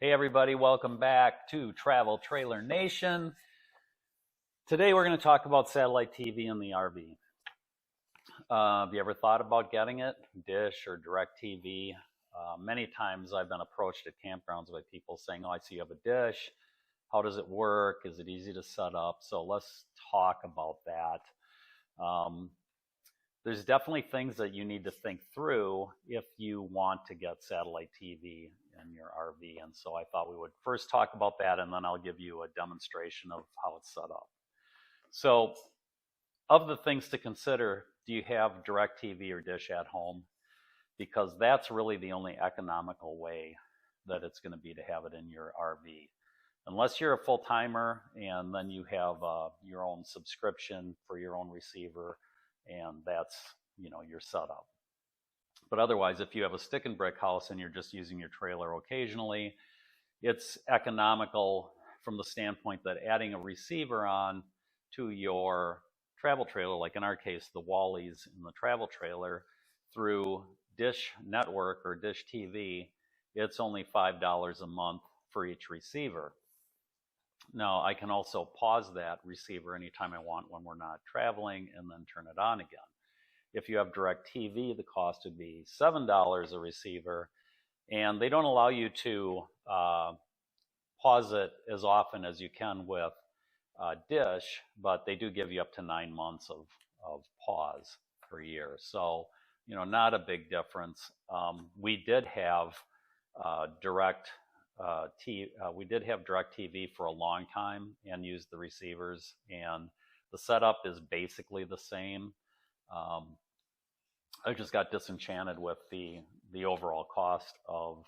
Hey everybody, welcome back to Travel Trailer Nation. Today we're going to talk about satellite TV in the RV. Have you ever thought about getting it? Dish or DirectTV? Many times I've been approached at campgrounds by people saying, oh, I see you have a dish. How does it work? Is it easy to set up? So let's talk about that. There's definitely things that you need to think through if you want to get satellite TV in your RV. And so I thought we would first talk about that, and then I'll give you a demonstration of how it's set up. So of the things to consider, do you have DirectTV or Dish at home? Because that's really the only economical way that it's going to be to have it in your RV. Unless you're a full-timer and then you have your own subscription for your own receiver, and that's, your setup. But otherwise, if you have a stick and brick house and you're just using your trailer occasionally, it's economical from the standpoint that adding a receiver on to your travel trailer, like in our case, the Wallies in the travel trailer, through Dish Network or Dish TV, it's only $5 a month for each receiver. Now, I can also pause that receiver anytime I want when we're not traveling and then turn it on again. If you have DirectTV, the cost would be $7 a receiver, and they don't allow you to pause it as often as you can with Dish, but they do give you up to 9 months of pause per year. So, not a big difference. We did have DirectTV for a long time and used the receivers, and the setup is basically the same. I just got disenchanted with the overall cost of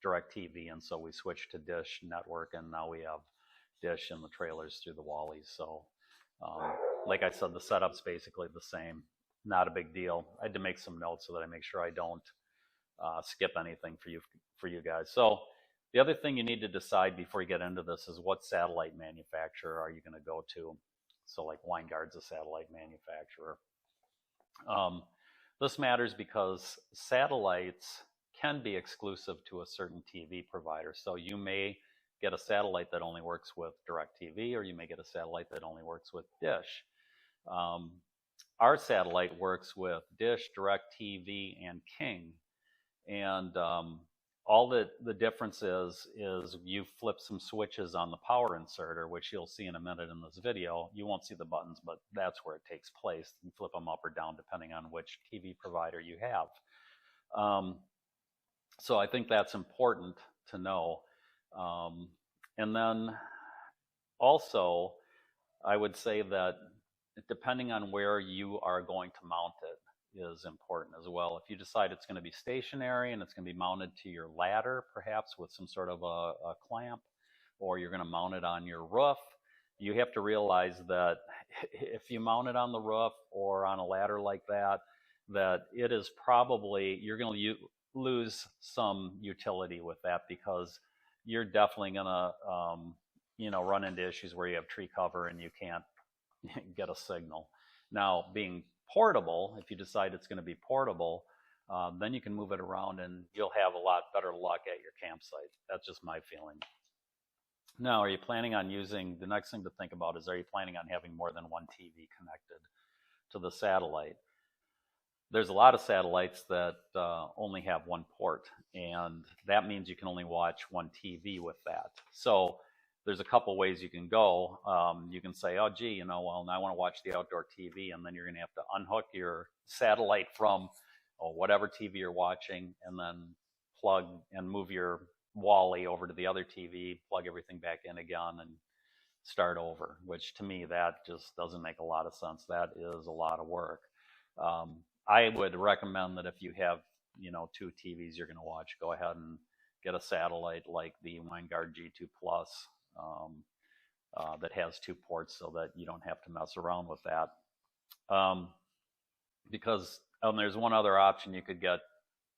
DirectTV, and so we switched to Dish Network, and now we have Dish in the trailers through the Wallies. So, like I said, the setup's basically the same. Not a big deal. I had to make some notes so that I make sure I don't skip anything for you guys. So, the other thing you need to decide before you get into this is what satellite manufacturer are you going to go to? So like Winegard's a satellite manufacturer. This matters because satellites can be exclusive to a certain TV provider. So you may get a satellite that only works with DirectTV, or you may get a satellite that only works with Dish. Our satellite works with Dish, DirectTV, and King. And all the difference is you flip some switches on the power inserter, which you'll see in a minute in this video. You won't see the buttons, but that's where it takes place. You flip them up or down depending on which TV provider you have. So I think that's important to know. And then also, I would say that depending on where you are going to mount it is important as well. If you decide it's going to be stationary and it's going to be mounted to your ladder, perhaps with some sort of a clamp, or you're going to mount it on your roof, you have to realize that if you mount it on the roof or on a ladder like that, that it is probably, you're going to lose some utility with that, because you're definitely going to run into issues where you have tree cover and you can't get a signal. Now, being portable, if you decide it's going to be portable, then you can move it around and you'll have a lot better luck at your campsite. That's just my feeling. Now, are you planning on using, the next thing to think about is, are you planning on having more than one TV connected to the satellite? There's a lot of satellites that only have one port, and that means you can only watch one TV with that. So there's a couple ways you can go. You can say, oh, gee, well, now I want to watch the outdoor TV, and then you're going to have to unhook your satellite from whatever TV you're watching, and then plug and move your Wally over to the other TV, plug everything back in again, and start over, which to me, that just doesn't make a lot of sense. That is a lot of work. I would recommend that if you have, 2 TVs you're going to watch, go ahead and get a satellite like the Winegard G2 Plus, that has 2 ports, so that you don't have to mess around with that. Because there's one other option. You could get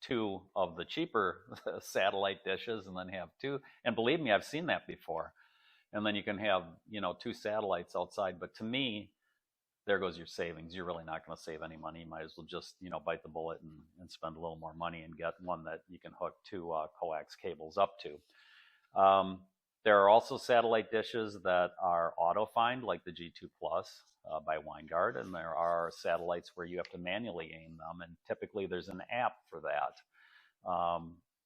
2 of the cheaper satellite dishes and then have 2. And believe me, I've seen that before. And then you can have, 2 satellites outside. But to me, there goes your savings. You're really not going to save any money. You might as well just, bite the bullet and spend a little more money and get one that you can hook 2 coax cables up to. There are also satellite dishes that are auto-find, like the G2 Plus by Winegard, and there are satellites where you have to manually aim them, and typically there's an app for that.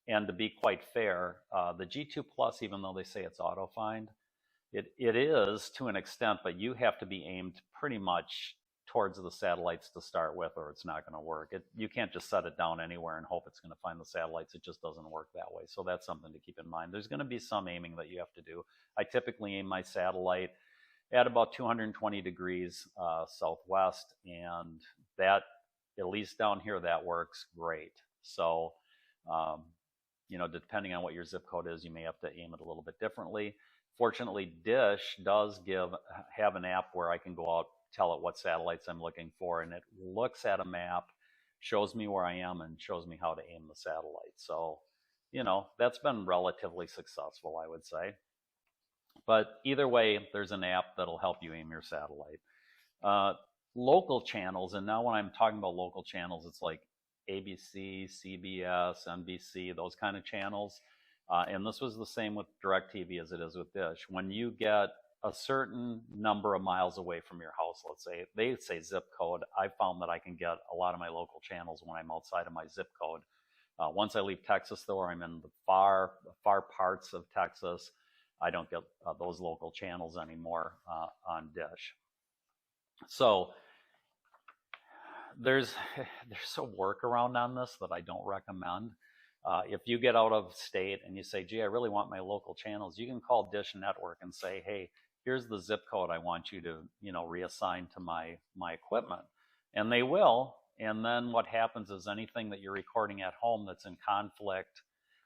And to be quite fair, the G2 Plus, even though they say it's auto-find, it is to an extent, but you have to be aimed pretty much towards the satellites to start with, or it's not going to work. You can't just set it down anywhere and hope it's going to find the satellites. It just doesn't work that way. So that's something to keep in mind. There's going to be some aiming that you have to do. I typically aim my satellite at about 220 degrees southwest, and that, at least down here, that works great. So, depending on what your zip code is, you may have to aim it a little bit differently. Fortunately, Dish does have an app where I can go out, tell it what satellites I'm looking for, and it looks at a map, shows me where I am, and shows me how to aim the satellite. So, that's been relatively successful, I would say. But either way, there's an app that'll help you aim your satellite. Local channels, and now when I'm talking about local channels, it's like ABC, CBS, NBC, those kind of channels. And this was the same with DirectTV as it is with Dish. When you get a certain number of miles away from your house, let's say, they say zip code, I found that I can get a lot of my local channels when I'm outside of my zip code. Once I leave Texas, though, or I'm in the far parts of Texas, I don't get those local channels anymore on Dish. So there's a workaround on this that I don't recommend. If you get out of state and you say, gee, I really want my local channels, you can call Dish Network and say, hey, here's the zip code I want you to, reassign to my equipment. And they will. And then what happens is anything that you're recording at home that's in conflict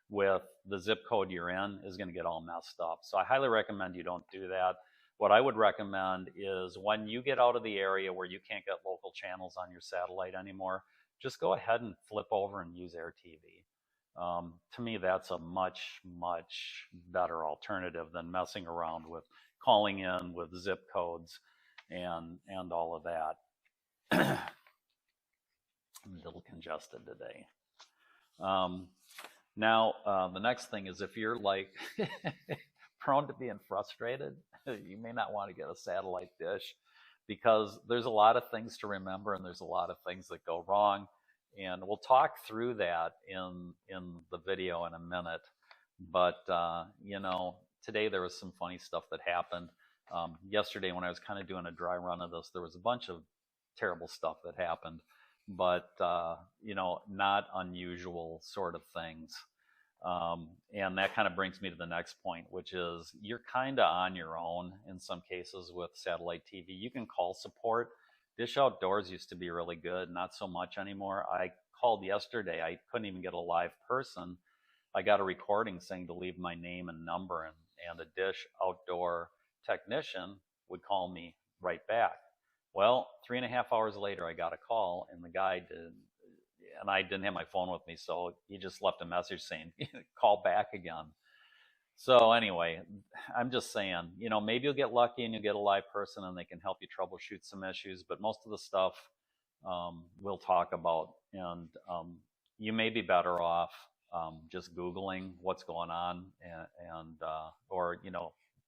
with the zip code you're in is going to get all messed up. So I highly recommend you don't do that. What I would recommend is when you get out of the area where you can't get local channels on your satellite anymore, just go ahead and flip over and use AirTV. To me, that's a much, much better alternative than messing around with calling in with zip codes and all of that. I'm a little congested today. Now, the next thing is if you're like prone to being frustrated, you may not want to get a satellite dish because there's a lot of things to remember and there's a lot of things that go wrong. And we'll talk through that in the video in a minute. But, today there was some funny stuff that happened. Yesterday when I was kind of doing a dry run of this, there was a bunch of terrible stuff that happened. But, not unusual sort of things. And that kind of brings me to the next point, which is you're kind of on your own in some cases with satellite TV. You can call support. Dish Outdoors used to be really good, not so much anymore. I called yesterday. I couldn't even get a live person. I got a recording saying to leave my name and number, and a Dish Outdoor technician would call me right back. Well, 3.5 hours later, I got a call, and the guy did, and I didn't have my phone with me, so he just left a message saying, call back again. So anyway, I'm just saying, maybe you'll get lucky and you'll get a live person and they can help you troubleshoot some issues, but most of the stuff we'll talk about, and you may be better off just Googling what's going on, or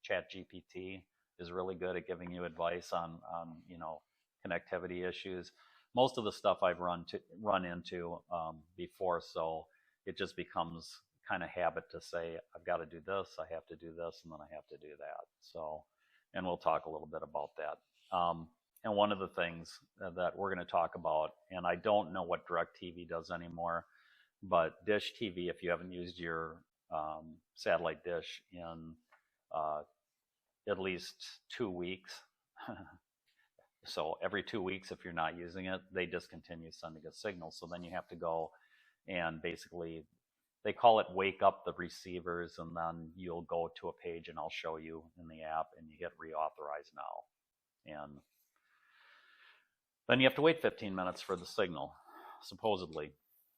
ChatGPT is really good at giving you advice on connectivity issues. Most of the stuff I've run into before, so it just becomes kind of habit to say, I've got to do this, I have to do this, and then I have to do that. So, and we'll talk a little bit about that. And one of the things that we're going to talk about, and I don't know what DirectTV does anymore, but Dish TV, if you haven't used your satellite dish in at least 2 weeks, so every 2 weeks, if you're not using it, they discontinue sending a signal. So then you have to go and basically, they call it wake up the receivers, and then you'll go to a page and I'll show you in the app and you hit reauthorize now. And then you have to wait 15 minutes for the signal, supposedly.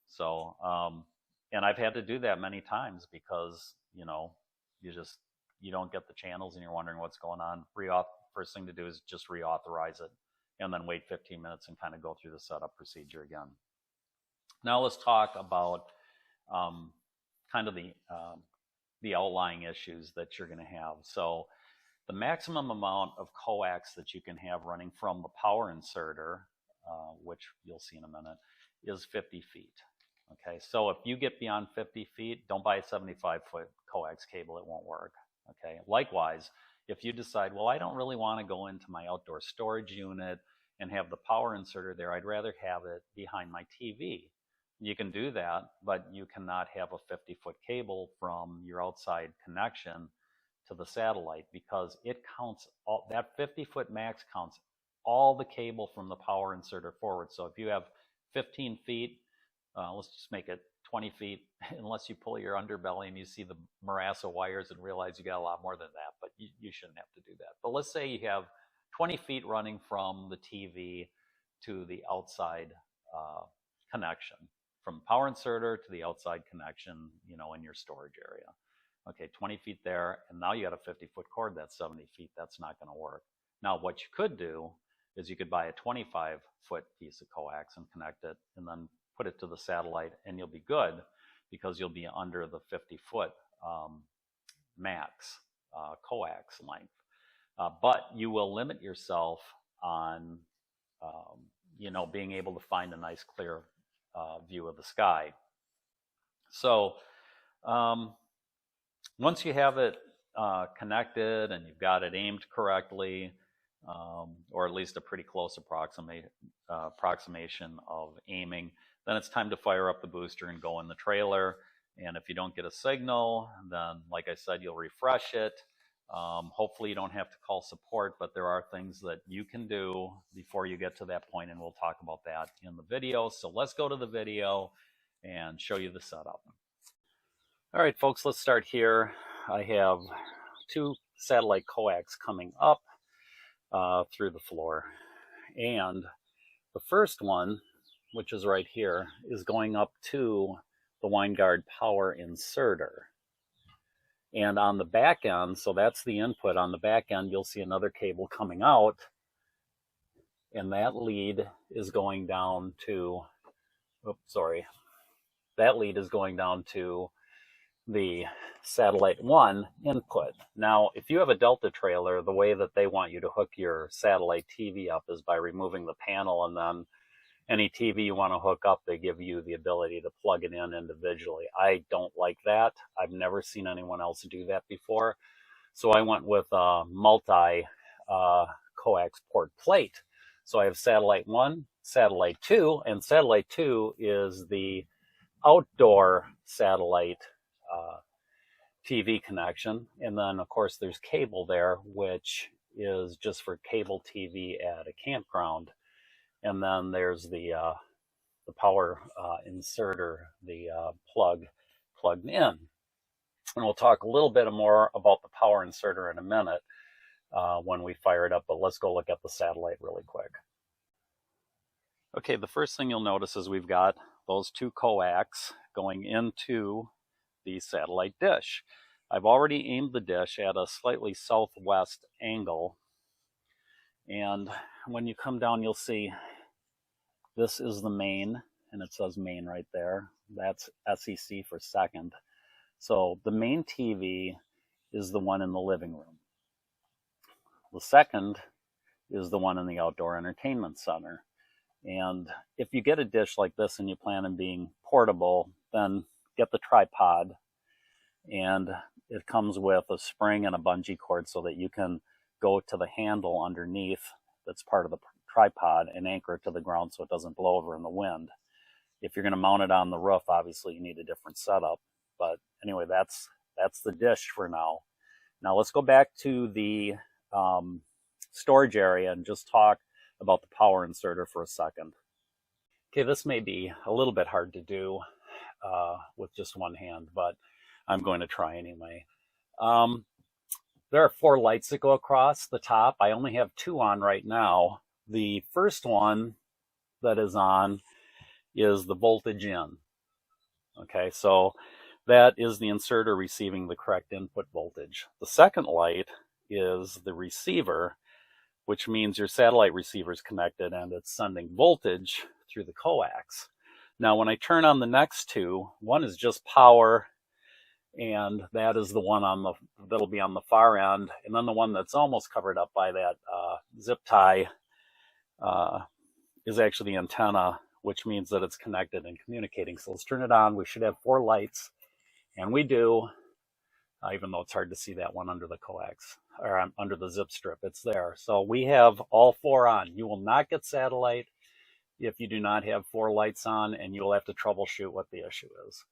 So, and I've had to do that many times because, you don't get the channels and you're wondering what's going on. First thing to do is just reauthorize it and then wait 15 minutes and kind of go through the setup procedure again. Now let's talk about kind of the the outlying issues that you're going to have. So the maximum amount of coax that you can have running from the power inserter, which you'll see in a minute, is 50 feet. Okay, so if you get beyond 50 feet, don't buy a 75-foot coax cable, it won't work. Okay, likewise, if you decide, well, I don't really want to go into my outdoor storage unit and have the power inserter there, I'd rather have it behind my TV. You can do that, but you cannot have a 50-foot cable from your outside connection to the satellite, because it counts all, that 50-foot max counts all the cable from the power inserter forward. So if you have 15 feet, let's just make it 20 feet, unless you pull your underbelly and you see the morass of wires and realize you got a lot more than that, but you shouldn't have to do that. But let's say you have 20 feet running from the TV to the outside connection, from power inserter to the outside connection, you know, in your storage area. Okay, 20 feet there, and now you got a 50-foot cord that's 70 feet. That's not going to work. Now, what you could do is you could buy a 25-foot piece of coax and connect it, and then put it to the satellite, and you'll be good, because you'll be under the 50-foot max coax length. But you will limit yourself on, you know, being able to find a nice clear view of the sky. So once you have it connected and you've got it aimed correctly, or at least a pretty close approximation of aiming, then it's time to fire up the booster and go in the trailer. And if you don't get a signal, then, like I said, you'll refresh it. Hopefully you don't have to call support, but there are things that you can do before you get to that point, and we'll talk about that in the video. So let's go to the video and show you the setup. All right, folks, let's start here. I have two satellite coax coming up through the floor. And the first one, which is right here, is going up to the Winegard power inserter. And on the back end, so that's the input, on the back end, you'll see another cable coming out. And that lead is going down to, that lead is going down to the satellite 1 input. Now, if you have a Delta trailer, the way that they want you to hook your satellite TV up is by removing the panel, and then any TV you want to hook up, they give you the ability to plug it in individually. I don't like that. I've never seen anyone else do that before. So I went with a multi coax port plate. So I have satellite 1, satellite 2, and satellite 2 is the outdoor satellite TV connection. And then, of course, there's cable there, which is just for cable TV at a campground. And then there's the power inserter, the plugged in. And we'll talk a little bit more about the power inserter in a minute when we fire it up, but let's go look at the satellite really quick. Okay, the first thing you'll notice is we've got those two coax going into the satellite dish. I've already aimed the dish at a slightly southwest angle, and when you come down, you'll see this is the main, and it says main right there. That's SEC for second. So the main TV is the one in the living room. The second is the one in the outdoor entertainment center. And if you get a dish like this and you plan on being portable, then get the tripod, and it comes with a spring and a bungee cord so that you can go to the handle underneath that's part of the tripod and anchor it to the ground so it doesn't blow over in the wind. If you're going to mount it on the roof, obviously you need a different setup. But anyway, that's the dish for now. Now let's go back to the storage area and just talk about the power inserter for a second. Okay, this may be a little bit hard to do with just one hand, but I'm going to try anyway. There are 4 lights that go across the top. I only have 2 on right now. The first one that is on is the voltage in. Okay, so that is the inserter receiving the correct input voltage. The second light is the receiver, which means your satellite receiver is connected and it's sending voltage through the coax. Now, when I turn on the next 2, one is just power, and that is the one on the that'll be on the far end, and then the one that's almost covered up by that zip tie is actually the antenna, which means that it's connected and communicating. So let's turn it on. We should have 4 lights, and we do, even though it's hard to see that one under the coax or under the zip strip. It's there. So we have all 4 on. You will not get satellite if you do not have 4 lights on, and you'll have to troubleshoot what the issue is.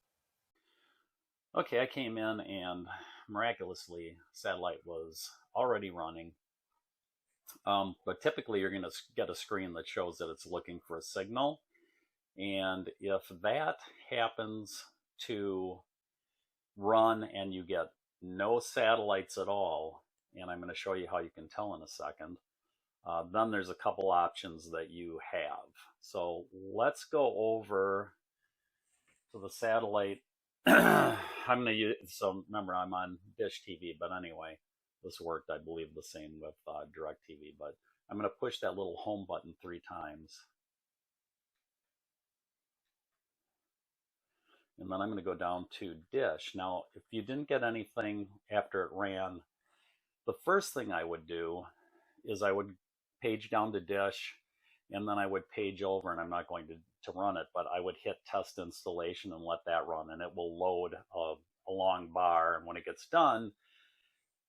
Okay, I came in and miraculously satellite was already running. But typically you're going to get a screen that shows that it's looking for a signal. And if that happens to run and you get no satellites at all, and I'm going to show you how you can tell in a second, then there's a couple options that you have. So let's go over to the satellite. I'm going to use, so remember I'm on Dish TV, but anyway, this worked, I believe, the same with DirectTV, but I'm going to push that little home button 3 times. And then I'm going to go down to Dish. Now, if you didn't get anything after it ran, the first thing I would do is I would page down to Dish, and then I would page over, and I'm not going to run it, but I would hit test installation and let that run, and it will load a long bar. And when it gets done,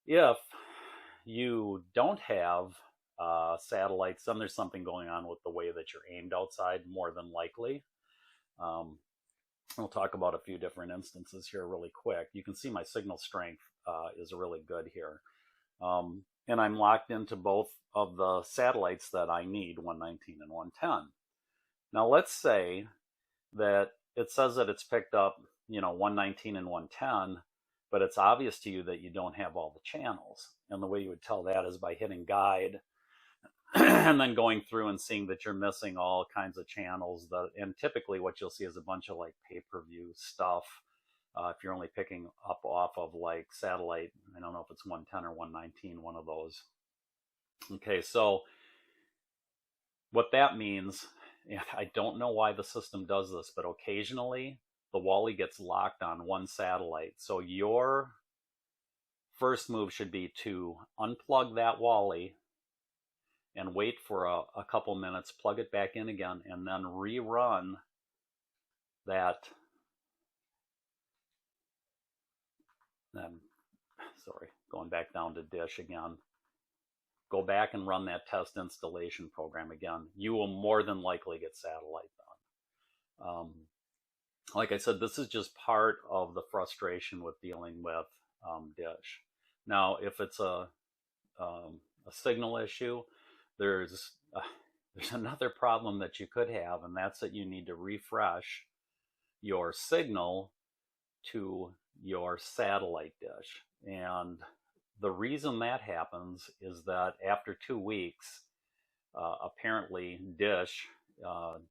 if you don't have satellites, then there's something going on with the way that you're aimed outside, more than likely. We'll talk about a few different instances here really quick. You can see my signal strength is really good here. And I'm locked into both of the satellites that I need, 119 and 110. Now let's say that it says that it's picked up, 119 and 110, but it's obvious to you that you don't have all the channels. And the way you would tell that is by hitting guide and then going through and seeing that you're missing all kinds of channels. And typically what you'll see is a bunch of like pay-per-view stuff. If you're only picking up off of like satellite, I don't know if it's 110 or 119, one of those. Okay, so what that means, and I don't know why the system does this, but occasionally the Wally gets locked on one satellite. So your first move should be to unplug that Wally and wait for a couple minutes, plug it back in again, and then rerun that. Sorry, going back down to Dish again. Go back and run that test installation program again. You will more than likely get satellite done. Like I said, this is just part of the frustration with dealing with Dish. Now, if it's a signal issue, there's another problem that you could have, and that's that you need to refresh your signal to your satellite dish. And the reason that happens is that after 2 weeks, apparently Dish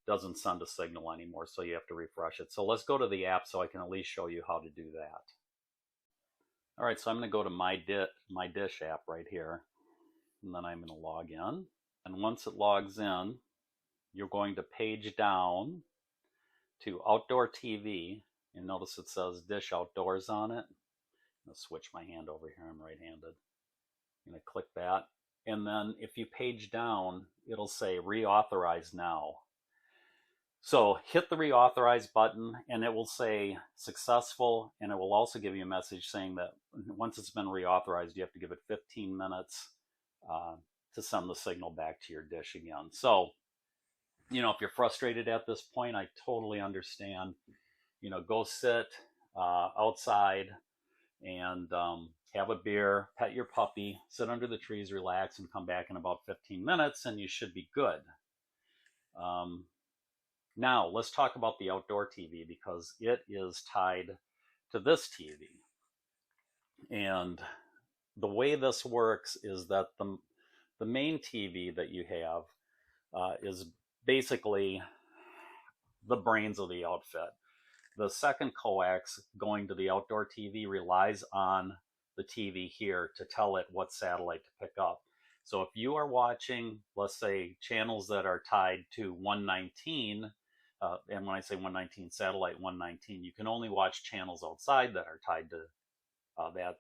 doesn't send a signal anymore, so you have to refresh it. So let's go to the app so I can at least show you how to do that. All right, so I'm going to go to my Dish app right here, and then I'm going to log in. And once it logs in, you're going to page down to Outdoor TV, and notice it says Dish Outdoors on it. I'm going to switch my hand over here, I'm right-handed. I'm going to click that, and then if you page down, it'll say reauthorize now. So hit the reauthorize button, and it will say successful, and it will also give you a message saying that once it's been reauthorized, you have to give it 15 minutes to send the signal back to your dish again. So, if you're frustrated at this point, I totally understand. Go sit outside and have a beer, pet your puppy, sit under the trees, relax, and come back in about 15 minutes, and you should be good. Now, let's talk about the outdoor TV because it is tied to this TV. And the way this works is that the main TV that you have is basically the brains of the outfit. The second coax going to the outdoor TV relies on the TV here to tell it what satellite to pick up. So if you are watching, let's say, channels that are tied to 119, and when I say 119, satellite 119, you can only watch channels outside that are tied to that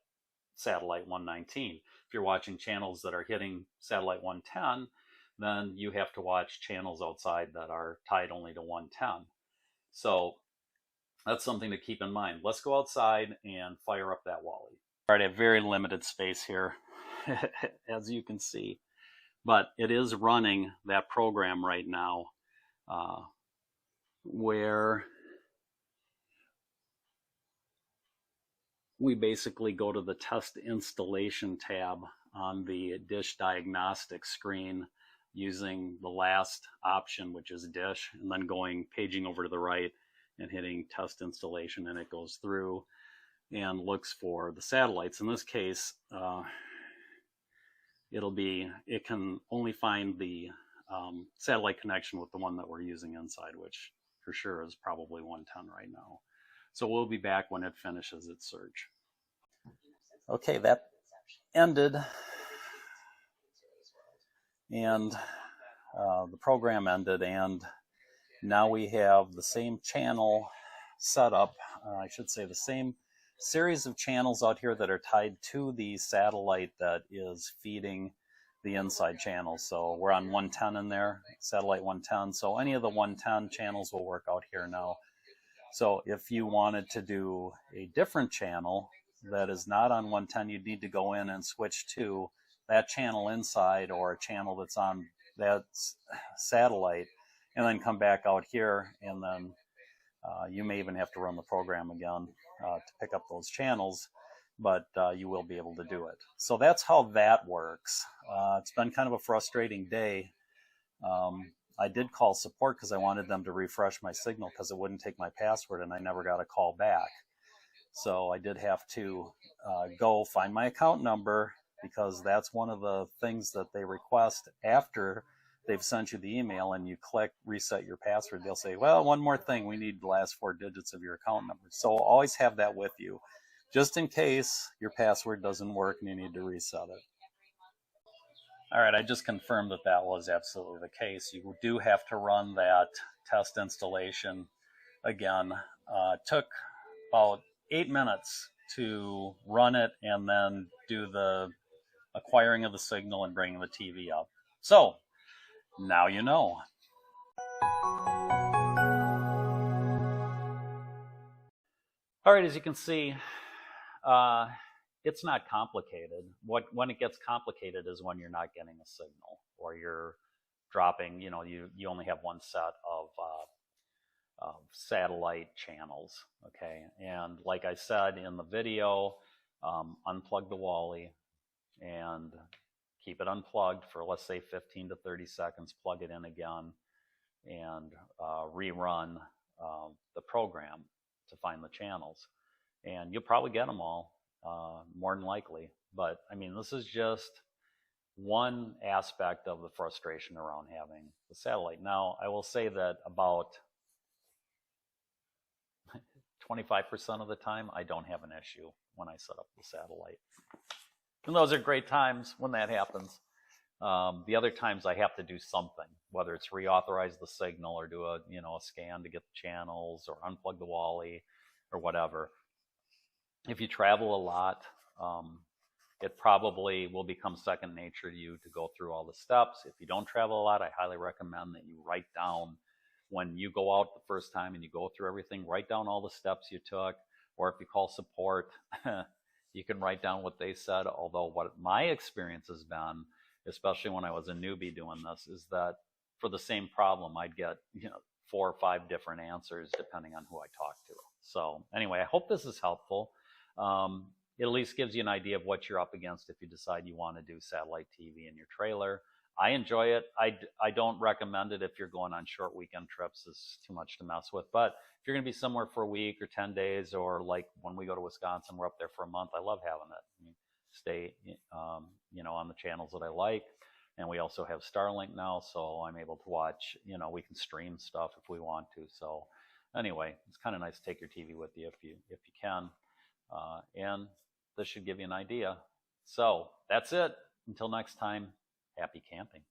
satellite 119. If you're watching channels that are hitting satellite 110, then you have to watch channels outside that are tied only to 110. So that's something to keep in mind. Let's go outside and fire up that Wally. All right, I have very limited space here, as you can see, but it is running that program right now where we basically go to the test installation tab on the dish diagnostic screen using the last option, which is dish, and then paging over to the right and hitting test installation, and it goes through and looks for the satellites. In this case, it can only find the satellite connection with the one that we're using inside, which for sure is probably 110 right now. So we'll be back when it finishes its search. Okay, that ended, and the program ended, and now we have the same channel set up, I should say the same series of channels out here that are tied to the satellite that is feeding the inside channels. So we're on 110 in there, satellite 110. So any of the 110 channels will work out here now. So if you wanted to do a different channel that is not on 110, you'd need to go in and switch to that channel inside or a channel that's on that satellite, and then come back out here, and then you may even have to run the program again to pick up those channels, but you will be able to do it. So that's how that works. It's been kind of a frustrating day. I did call support because I wanted them to refresh my signal because it wouldn't take my password, and I never got a call back. So I did have to go find my account number, because that's one of the things that they request after they've sent you the email and you click reset your password. They'll say, well, one more thing, we need the last 4 digits of your account number. So always have that with you, just in case your password doesn't work and you need to reset it. All right, I just confirmed that that was absolutely the case. You do have to run that test installation again. It took about 8 minutes to run it and then do the acquiring of the signal and bringing the TV up. So now you know. All right, as you can see, it's not complicated. When it gets complicated is when you're not getting a signal, or you're dropping, you only have one set of satellite channels, okay? And like I said in the video, unplug the Wally and keep it unplugged for, let's say, 15 to 30 seconds, plug it in again, and rerun the program to find the channels. And you'll probably get them all, more than likely. But I mean, this is just one aspect of the frustration around having the satellite. Now, I will say that about 25% of the time, I don't have an issue when I set up the satellite. And those are great times when that happens. The other times I have to do something, whether it's reauthorize the signal or do a scan to get the channels, or unplug the Wally, or whatever. If you travel a lot, it probably will become second nature to you to go through all the steps. If you don't travel a lot, I highly recommend that you write down, when you go out the first time and you go through everything, write down all the steps you took. Or if you call support, you can write down what they said. Although what my experience has been, especially when I was a newbie doing this, is that for the same problem, I'd get 4 or 5 different answers depending on who I talked to. So anyway, I hope this is helpful. It at least gives you an idea of what you're up against if you decide you want to do satellite TV in your trailer. I enjoy it. I don't recommend it if you're going on short weekend trips. It's too much to mess with. But if you're going to be somewhere for a week or 10 days, or like when we go to Wisconsin, we're up there for a month, I love having it. Stay, on the channels that I like. And we also have Starlink now, so I'm able to watch, we can stream stuff if we want to. So anyway, it's kind of nice to take your TV with you if you can. And this should give you an idea. So that's it. Until next time, happy camping.